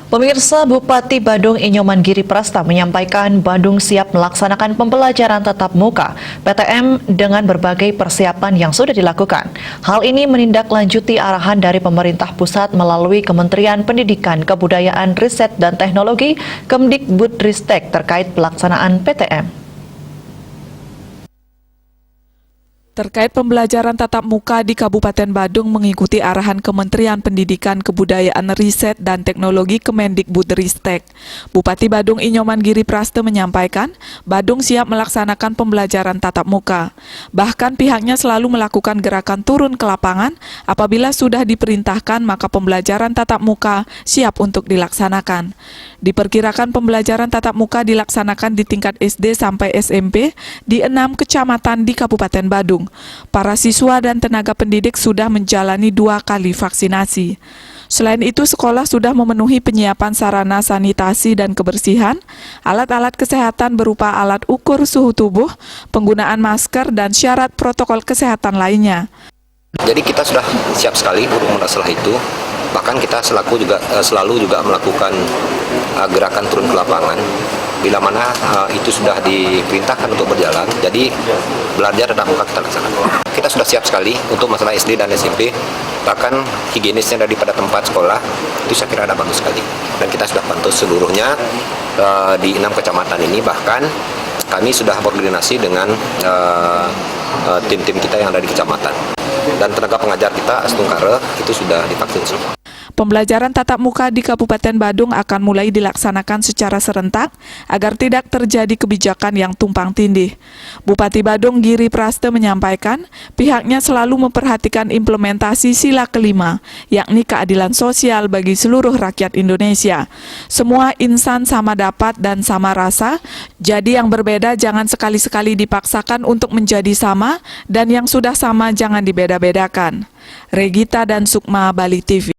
Pemirsa, Bupati Badung Inyoman Giri Prasta menyampaikan Badung siap melaksanakan pembelajaran tatap muka PTM dengan berbagai persiapan yang sudah dilakukan. Hal ini menindaklanjuti arahan dari pemerintah pusat melalui Kementerian Pendidikan, Kebudayaan, Riset, dan Teknologi Kemdikbudristek terkait pelaksanaan PTM. Terkait pembelajaran tatap muka di Kabupaten Badung mengikuti arahan Kementerian Pendidikan, Kebudayaan, Riset, dan Teknologi Kemendikbudristek. Bupati Badung Inyoman Giri Prasta menyampaikan, Badung siap melaksanakan pembelajaran tatap muka. Bahkan pihaknya selalu melakukan gerakan turun ke lapangan apabila sudah diperintahkan maka pembelajaran tatap muka siap untuk dilaksanakan. Diperkirakan pembelajaran tatap muka dilaksanakan di tingkat SD sampai SMP di 6 kecamatan di Kabupaten Badung. Para siswa dan tenaga pendidik sudah menjalani 2 kali vaksinasi. Selain itu, sekolah sudah memenuhi penyiapan sarana sanitasi dan kebersihan, alat-alat kesehatan berupa alat ukur suhu tubuh, penggunaan masker, dan syarat protokol kesehatan lainnya. Jadi kita sudah siap sekali untuk masalah itu. Bahkan kita selalu juga melakukan gerakan turun ke lapangan. Bila mana itu sudah diperintahkan untuk berjalan, jadi belajar tatap muka kita laksanakan. Kita sudah siap sekali untuk masalah SD dan SMP, bahkan higienisnya daripada tempat sekolah, itu saya kira ada bagus sekali. Dan kita sudah pantau seluruhnya di 6 kecamatan ini, bahkan kami sudah koordinasi dengan tim-tim kita yang ada di kecamatan. Dan tenaga pengajar kita, Astungkare, itu sudah divaksin semua. Pembelajaran tatap muka di Kabupaten Badung akan mulai dilaksanakan secara serentak agar tidak terjadi kebijakan yang tumpang tindih. Bupati Badung Giri Prasta menyampaikan pihaknya selalu memperhatikan implementasi sila kelima, yakni keadilan sosial bagi seluruh rakyat Indonesia. Semua insan sama dapat dan sama rasa, jadi yang berbeda jangan sekali-sekali dipaksakan untuk menjadi sama dan yang sudah sama jangan dibeda-bedakan. Regita dan Sukma, Bali TV.